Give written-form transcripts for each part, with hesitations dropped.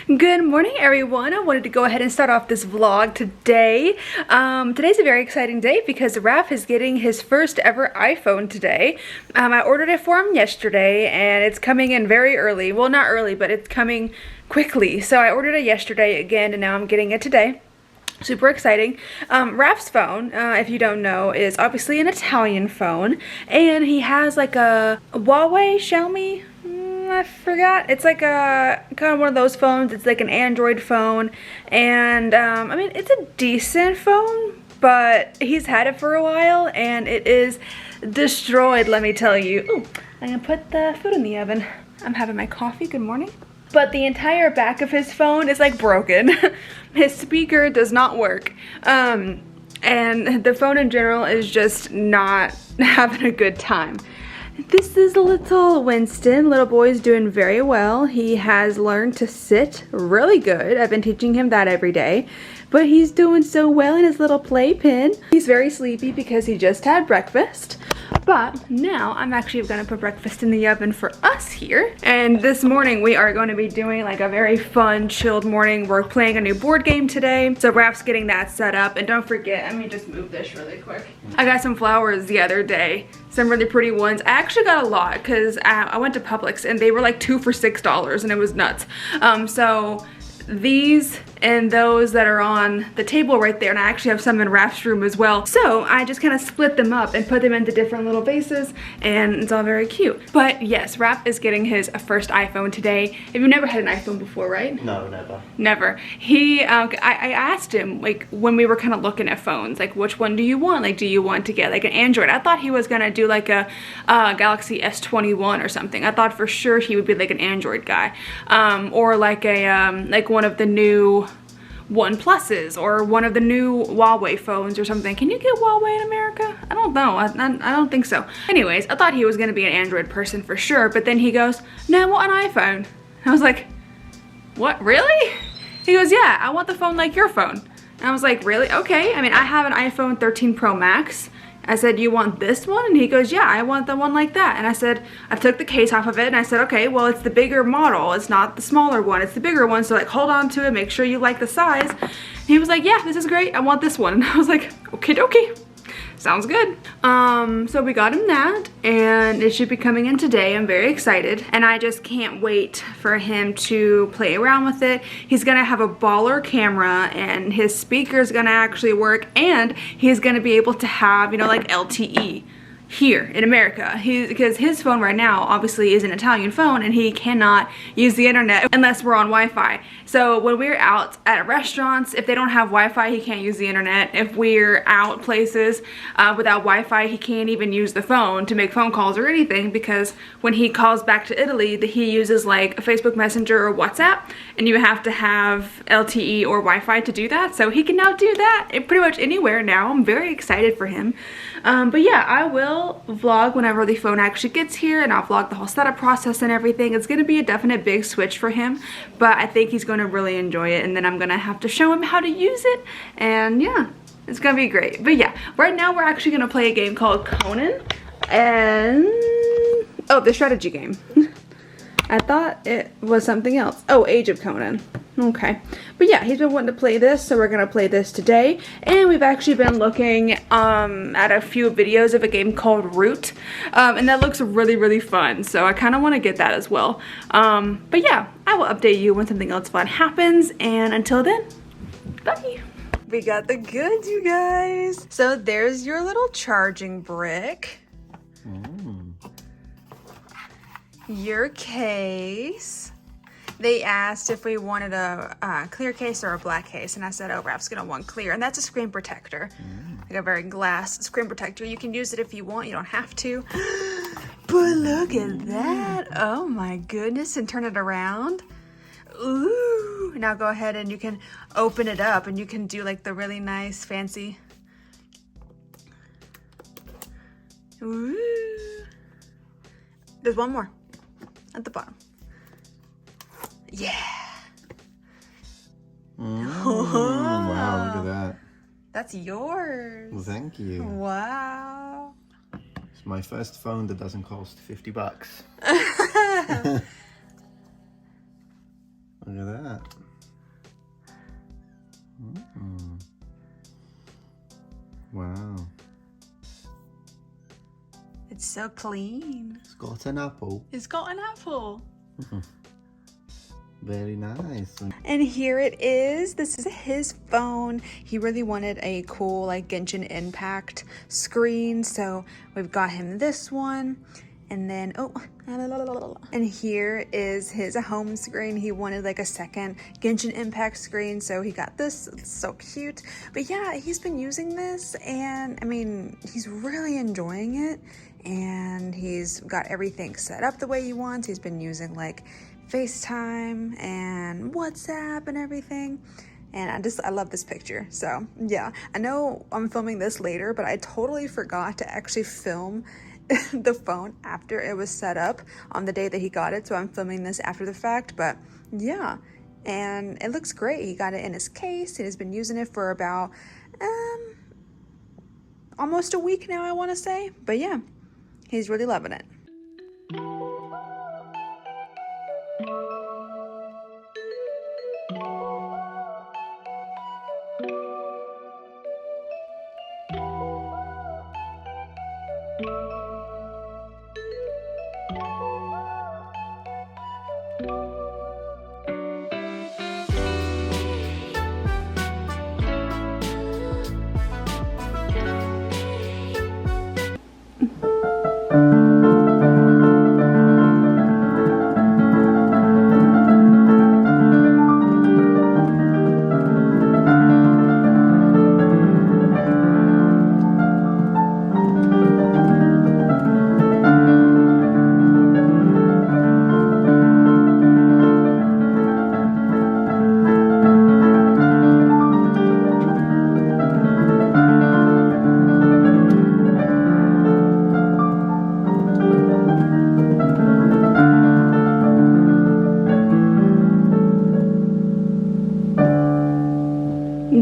Good morning, everyone. I wanted to go ahead and start off this vlog today. Today's a very exciting day because Raph is getting his first ever iPhone today. I ordered it for him yesterday and it's coming in very early. Well, not early, but it's coming quickly. So I ordered it yesterday again and now I'm getting it today. Super exciting. Raph's phone, if you don't know, is obviously an Italian phone, and he has like a Huawei, Xiaomi, I forgot. It's like a kind of one of those phones. It's like an Android phone, and I mean, it's a decent phone, but he's had it for a while and it is destroyed, let me tell you. Ooh, I'm gonna put the food in the oven. I'm having my coffee. Good morning. But the entire back of his phone is like broken. His speaker does not work. And the phone in general is just not having a good time. This is little Winston. Little boy is doing very well. He has learned to sit really good. I've been teaching him that every day. But he's doing so well in his little playpen. He's very sleepy because he just had breakfast. But now I'm actually gonna put breakfast in the oven for us here. And this morning we are going to be doing like a very fun, chilled morning. We're playing a new board game today. So Raph's getting that set up. And don't forget, let me just move this really quick. I got some flowers the other day. Some really pretty ones. I actually got a lot because I went to Publix and they were like 2 for $6 and it was nuts. So these and those that are on the table right there, and I actually have some in Raph's room as well. So I just kind of split them up and put them into different little vases, and it's all very cute. But yes, Raph is getting his first iPhone today. Have you never had an iPhone before, right? No, never. Never. I asked him, like, when we were kind of looking at phones, like, which one do you want? Like, do you want to get like an Android? I thought he was gonna do like a Galaxy S21 or something. I thought for sure he would be like an Android guy, or like a like one of the new OnePluses or one of the new Huawei phones or something. Can you get Huawei in America? I don't know. I don't think so. Anyways, I thought he was gonna be an Android person for sure, but then he goes, no, I want an iPhone. I was like, what, really? He goes, yeah, I want the phone like your phone. And I was like, really? Okay. I mean, I have an iPhone 13 Pro Max. I said, you want this one? And he goes, yeah, I want the one like that. And I said, I took the case off of it and I said, okay, well, it's the bigger model. It's not the smaller one, it's the bigger one. So like, hold on to it, make sure you like the size. And he was like, yeah, this is great. I want this one. And I was like, okay, dokie. Sounds good. So we got him that and it should be coming in today. I'm very excited and I just can't wait for him to play around with it. He's gonna have a baller camera and his speaker's gonna actually work, and he's gonna be able to have, you know, like LTE here in America. Because his phone right now obviously is an Italian phone and he cannot use the internet unless we're on Wi-Fi. So when we're out at restaurants, if they don't have Wi-Fi, he can't use the internet. If we're out places without Wi-Fi, he can't even use the phone to make phone calls or anything, because when he calls back to Italy, he uses like Facebook Messenger or WhatsApp, and you have to have LTE or Wi-Fi to do that. So he can now do that pretty much anywhere now. I'm very excited for him. But yeah, I will vlog whenever the phone actually gets here, and I'll vlog the whole setup process and everything. It's going to be a definite big switch for him, but I think he's going to really enjoy it, and then I'm going to have to show him how to use it, and yeah, it's going to be great. But yeah, right now we're actually going to play a game called Conan, and oh, the strategy game. I thought it was something else. Oh, Age of Conan. Okay. But yeah, he's been wanting to play this, so we're going to play this today. And we've actually been looking at a few videos of a game called Root. And that looks really, really fun. So I kind of want to get that as well. But yeah, I will update you when something else fun happens. And until then, bye. We got the goods, you guys. So there's your little charging brick. Your case. They asked if we wanted a clear case or a black case, and I said, oh, Raph's gonna want clear, and that's a screen protector. Like a very glass screen protector. You can use it if you want, you don't have to. But look at that. Oh my goodness, and turn it around. Ooh. Now go ahead and you can open it up and you can do like the really nice fancy. Ooh. There's one more at the bottom. Yeah. Wow, look at that. That's yours. Well, thank you. Wow. It's my first phone that doesn't cost $50. Look at that. Wow. It's so clean. It's got an apple. It's got an apple. Very nice. And here it is. This is his phone. He really wanted a cool like Genshin Impact screen, so we've got him this one. And then and here is his home screen. He wanted like a second Genshin Impact screen, so he got this. It's so cute. But yeah, he's been using this, and I mean, he's really enjoying it, and he's got everything set up the way he wants. He's been using like FaceTime and WhatsApp and everything. And I love this picture. So yeah, I know I'm filming this later, but I totally forgot to actually film the phone after it was set up on the day that he got it. So I'm filming this after the fact, but yeah, and it looks great. He got it in his case and has been using it for about almost a week now, I want to say. But yeah, he's really loving it.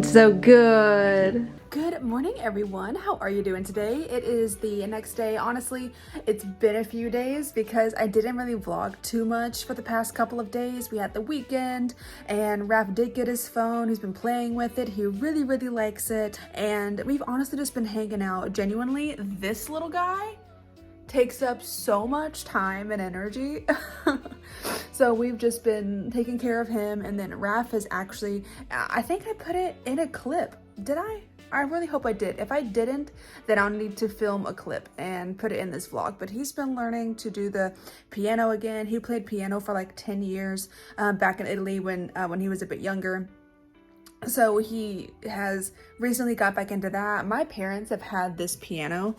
So good. Good morning, everyone. How are you doing today? It is the next day. Honestly, it's been a few days because I didn't really vlog too much for the past couple of days. We had the weekend and Raph did get his phone. He's been playing with it. He really, really likes it. And we've honestly just been hanging out. Genuinely, this little guy takes up so much time and energy. So we've just been taking care of him, and then Raph is actually, I think I put it in a clip. Did I? I really hope I did. If I didn't, then I'll need to film a clip and put it in this vlog. But he's been learning to do the piano again. He played piano for like 10 years back in Italy when he was a bit younger. So he has recently got back into that. My parents have had this piano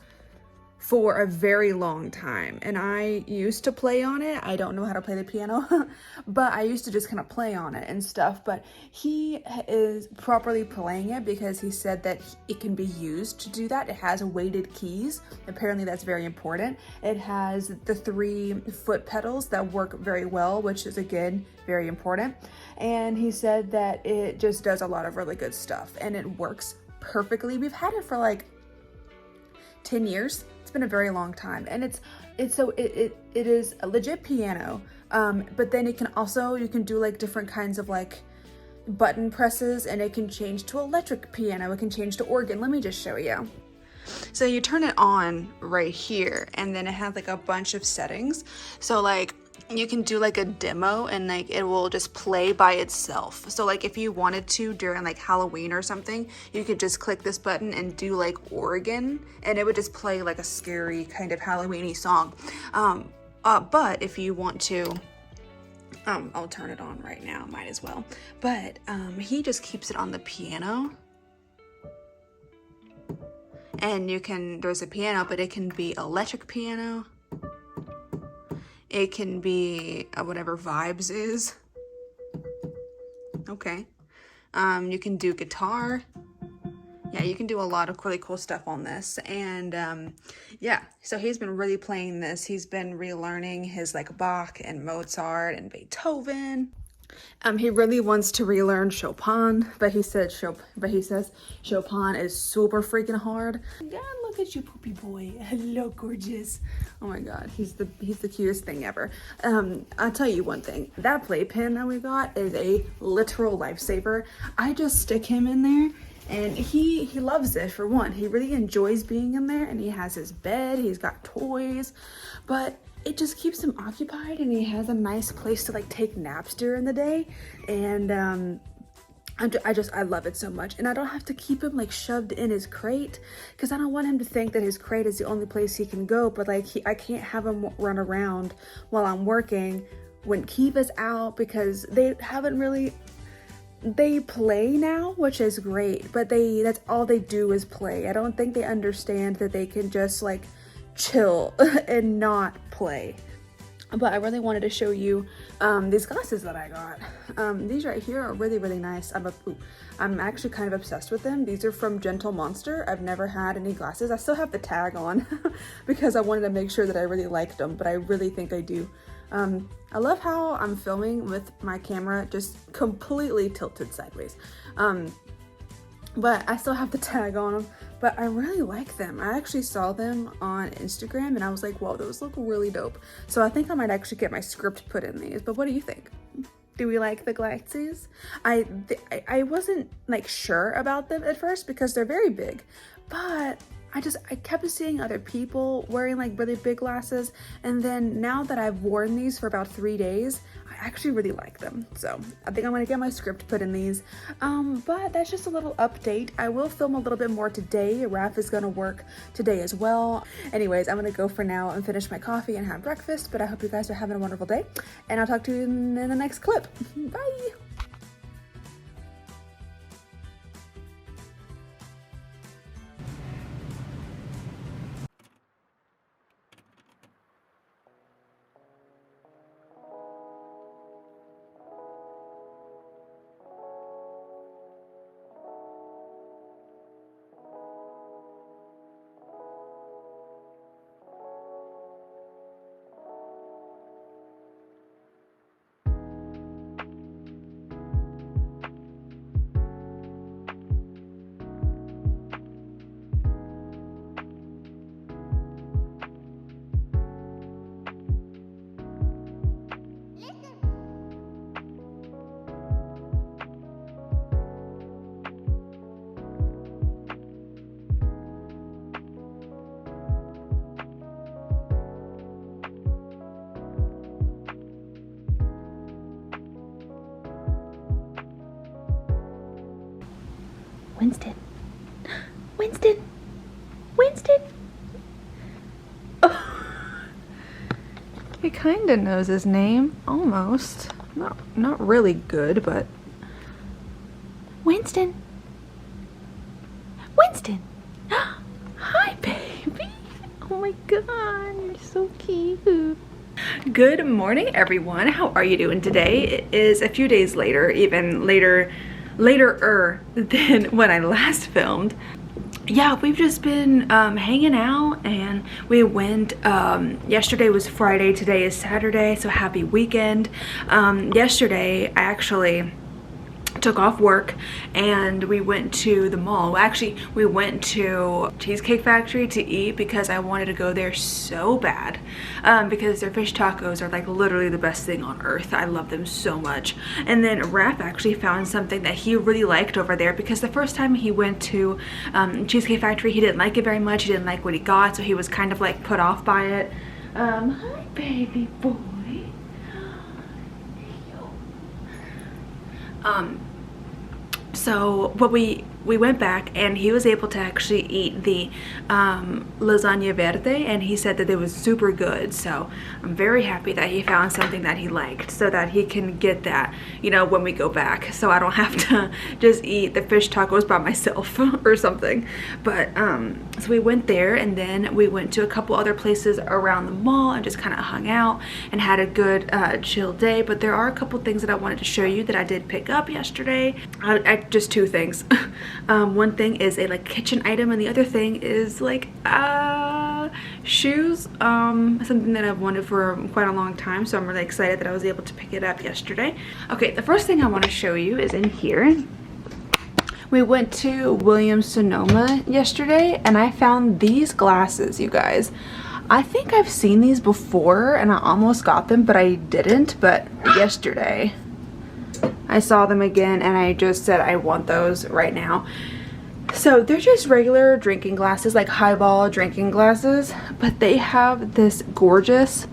for a very long time, and I used to play on it. I don't know how to play the piano, but I used to just kind of play on it and stuff. But he is properly playing it because he said that it can be used to do that. It has weighted keys. Apparently that's very important. It has the 3 foot pedals that work very well, which is again very important. And he said that it just does a lot of really good stuff, and it works perfectly. We've had it for like 10 years. It's been a very long time, and it is a legit piano, but then it can also, you can do like different kinds of like button presses, and it can change to electric piano, it can change to organ. Let me just show you. So you turn it on right here, and then it has like a bunch of settings. So like you can do like a demo, and like it will just play by itself. So like if you wanted to during like Halloween or something, you could just click this button and do like organ, and it would just play like a scary kind of Halloween-y song. But if you want to, I'll turn it on right now, might as well. But he just keeps it on the piano. And you can, there's a piano, but it can be electric piano. It can be whatever Vibes is. Okay. You can do guitar. Yeah, you can do a lot of really cool stuff on this. And yeah, so he's been really playing this. He's been relearning his like Bach and Mozart and Beethoven. He really wants to relearn Chopin, but he says Chopin is super freaking hard. God, look at you, poopy boy. Hello, gorgeous. Oh my God, he's the cutest thing ever. I'll tell you one thing. That playpen that we got is a literal lifesaver. I just stick him in there, and he loves it. For one, he really enjoys being in there, and he has his bed. He's got toys, but it just keeps him occupied, and he has a nice place to like take naps during the day. And I love it so much. And I don't have to keep him like shoved in his crate, because I don't want him to think that his crate is the only place he can go. But like I can't have him run around while I'm working when Kiva's out, because they play now, which is great, but that's all they do is play. I don't think they understand that they can just like chill and not play. But I really wanted to show you these glasses that I got. These right here are really, really nice. I'm actually kind of obsessed with them. These are from Gentle Monster. I've never had any glasses. I still have the tag on because I wanted to make sure that I really liked them, but I really think I do. I love how I'm filming with my camera just completely tilted sideways. But I still have the tag on them, but I really like them. I actually saw them on Instagram and I was like, whoa, those look really dope. So I think I might actually get my script put in these, but what do you think? Do we like the glasses? I wasn't like sure about them at first because they're very big, but I kept seeing other people wearing like really big glasses, and then now that I've worn these for about 3 days, I actually really like them. So I think I'm gonna get my script put in these. But that's just a little update. I will film a little bit more today. Raph is gonna work today as well. Anyways, I'm gonna go for now and finish my coffee and have breakfast, but I hope you guys are having a wonderful day, and I'll talk to you in the next clip. Bye. Winston. Oh. He kind of knows his name, almost. Not really good, but Winston. Hi, baby. Oh my God, you're so cute. Good morning, everyone. How are you doing today? It is a few days later, even later than when I last filmed. Yeah, we've just been hanging out, and we went, yesterday was Friday, today is Saturday, so happy weekend. Yesterday I actually took off work and we went to the mall. Actually, we went to Cheesecake Factory to eat because I wanted to go there so bad, because their fish tacos are like literally the best thing on earth. I love them so much. And then Raph actually found something that he really liked over there, because the first time he went to Cheesecake Factory, he didn't like it very much. He didn't like what he got, so he was kind of like put off by it. Hi, baby boy. So what we went back, and he was able to actually eat the lasagna verde, and he said that it was super good. So I'm very happy that he found something that he liked, so that he can get that, you know, when we go back, so I don't have to just eat the fish tacos by myself or something. But so we went there, and then we went to a couple other places around the mall and just kind of hung out and had a good chill day. But there are a couple things that I wanted to show you that I did pick up yesterday. Just two things. One thing is a like kitchen item, and the other thing is like shoes, something that I've wanted for quite a long time, so I'm really excited that I was able to pick it up yesterday. Okay, the first thing I want to show you is in here. We went to Williams-Sonoma yesterday and I found these glasses, you guys. I think I've seen these before and I almost got them, but I didn't. But yesterday I saw them again and I just said I want those right now. So they're just regular drinking glasses, like highball drinking glasses, but they have this gorgeous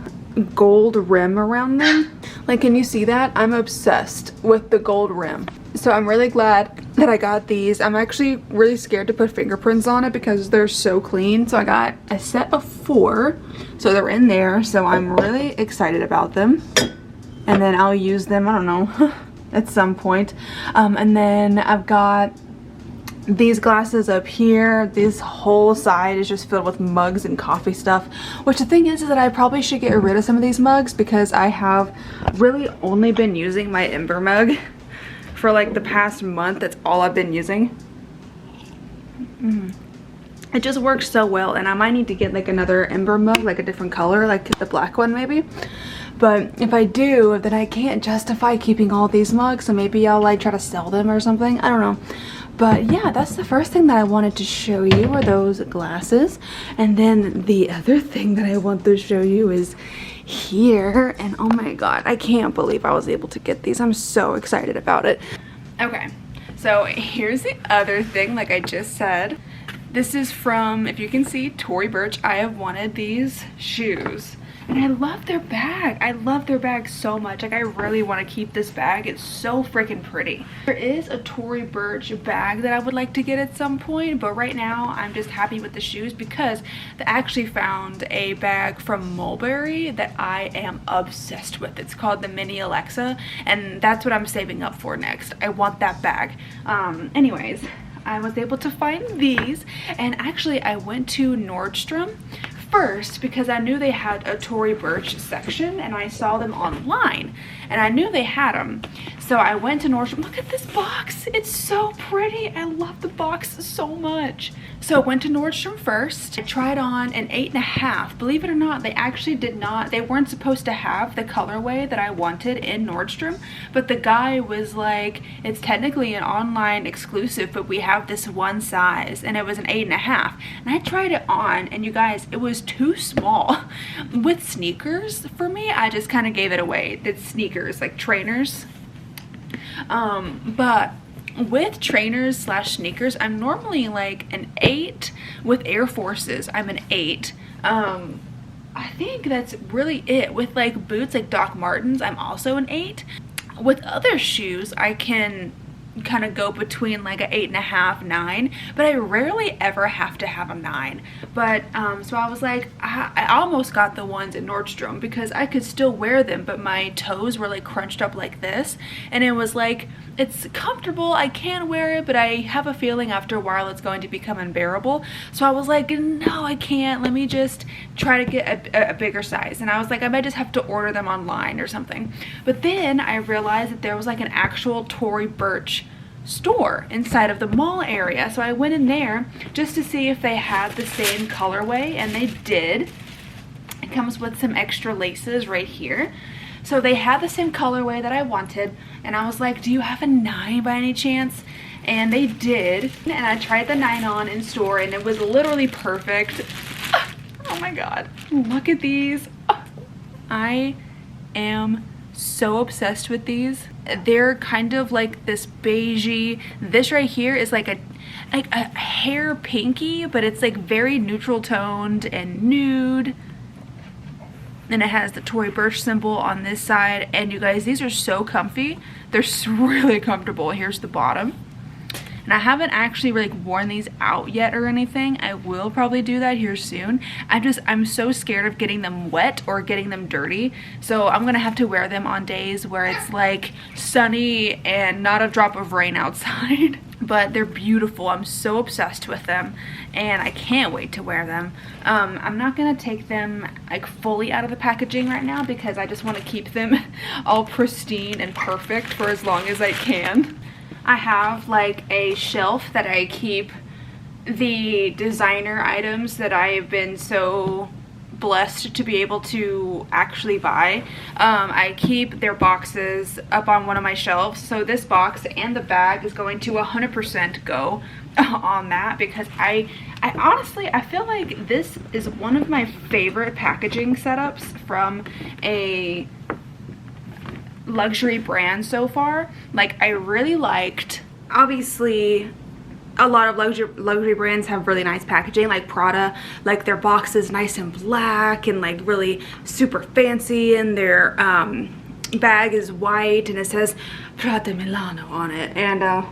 gold rim around them. Like, can you see that? I'm obsessed with the gold rim. So I'm really glad that I got these. I'm actually really scared to put fingerprints on it because they're so clean. So I got a set of 4, so they're in there. So I'm really excited about them. And then I'll use them, I don't know, at some point. And then I've got these glasses up here. This whole side is just filled with mugs and coffee stuff, which the thing is that I probably should get rid of some of these mugs because I have really only been using my Ember mug for like the past month. That's all I've been using. It just works so well, and I might need to get like another Ember mug, like a different color, like the black one maybe. But if I do, then I can't justify keeping all these mugs, so maybe I'll like try to sell them or something. I don't know. But yeah, that's the first thing that I wanted to show you are those glasses. And then the other thing that I want to show you is here. And oh my god, I can't believe I was able to get these. I'm so excited about it. Okay, so here's the other thing, like I just said. This is from, if you can see, Tory Burch. I have wanted these shoes. And I love their bag. I love their bag so much. Like, I really want to keep this bag. It's so freaking pretty. There is a Tory Burch bag that I would like to get at some point, but right now I'm just happy with the shoes because I actually found a bag from Mulberry that I am obsessed with. It's called the Mini Alexa, and that's what I'm saving up for next. I want that bag. Anyways, I was able to find these, and actually I went to Nordstrom first because I knew they had a Tory Burch section and I saw them online and I knew they had them. So I went to Nordstrom. Look at this box. It's so pretty. I love the box so much. So I went to Nordstrom first. I tried on an 8.5. Believe it or not, they actually did not. They weren't supposed to have the colorway that I wanted in Nordstrom, but the guy was like, it's technically an online exclusive, but we have this one size, and it was an 8.5. And I tried it on, and you guys, it was too small. With sneakers, for me, I just kind of gave it away. It's sneakers, like trainers. But with trainers slash sneakers, I'm normally like an 8. With Air Forces, I'm an 8. I think that's really it. With like boots, like Doc Martens, I'm also an 8. With other shoes, I can kind of go between like a 8.5, 9, but I rarely ever have to have a 9. But so I was like, I almost got the ones at Nordstrom because I could still wear them, but my toes were like crunched up like this, and it was like, it's comfortable, I can wear it, but I have a feeling after a while it's going to become unbearable. So I was like, no, I can't. Let me just try to get a bigger size. And I was like, I might just have to order them online or something. But then I realized that there was like an actual Tory Burch store inside of the mall area. So I went in there just to see if they had the same colorway, and they did. It comes with some extra laces right here. So they had the same colorway that I wanted, and I was like, do you have a 9 by any chance? And they did, and I tried the 9 on in store, and it was literally perfect. Oh my god, look at these. I am so obsessed with these. They're kind of like this beigey. This right here is like a hair pinky, but it's like very neutral toned and nude. And it has the Tory Burch symbol on this side. And you guys, these are so comfy. They're really comfortable. Here's the bottom. And I haven't actually really worn these out yet or anything. I will probably do that here soon. I'm so scared of getting them wet or getting them dirty. So I'm gonna have to wear them on days where it's like sunny and not a drop of rain outside. But they're beautiful. I'm so obsessed with them and I can't wait to wear them. I'm not gonna take them like fully out of the packaging right now because I just want to keep them all pristine and perfect for as long as I can. I have like a shelf that I keep the designer items that I've been so blessed to be able to actually buy. I keep their boxes up on one of my shelves, so this box and the bag is going to 100% go on that, because I honestly, I feel like this is one of my favorite packaging setups from a luxury brand so far. Like, I really liked, obviously a lot of luxury brands have really nice packaging, like Prada, like their box is nice and black and like really super fancy, and their bag is white and it says Prada Milano on it. And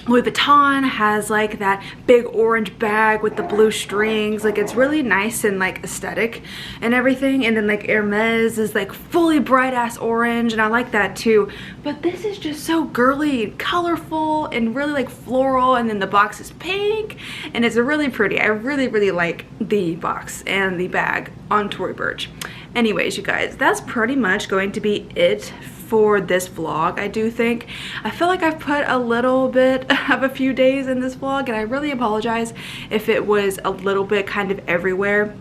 Louis Vuitton has like that big orange bag with the blue strings. Like, it's really nice and like aesthetic and everything. And then like Hermes is like fully bright ass orange, and I like that too. But this is just so girly and colorful and really like floral, and then the box is pink and it's really pretty. I really like the box and the bag on Tory Burch. Anyways, you guys, that's pretty much going to be it for this vlog. I do think I feel like I've put a little bit of a few days in this vlog, and I really apologize if it was a little bit kind of everywhere,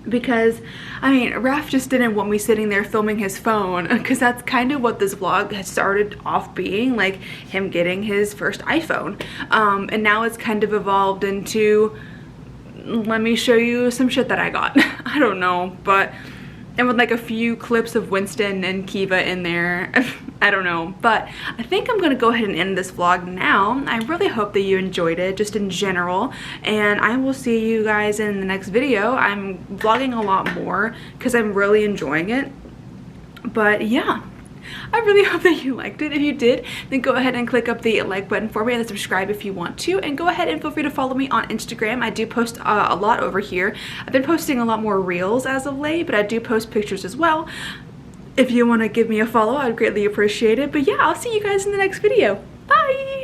because I mean, Raph just didn't want me sitting there filming his phone, because that's kind of what this vlog has started off being, like him getting his first iPhone, and now it's kind of evolved into, let me show you some shit that I got. I don't know, but and with like a few clips of Winston and Kiva in there. I don't know, but I think I'm gonna go ahead and end this vlog now. I really hope that you enjoyed it, just in general, and I will see you guys in the next video. I'm vlogging a lot more because I'm really enjoying it, but yeah, I really hope that you liked it. If you did, then go ahead and click up the like button for me, and subscribe if you want to, and go ahead and feel free to follow me on Instagram. I do post a lot over here. I've been posting a lot more reels as of late, but I do post pictures as well. If you want to give me a follow, I'd greatly appreciate it. But yeah, I'll see you guys in the next video. Bye!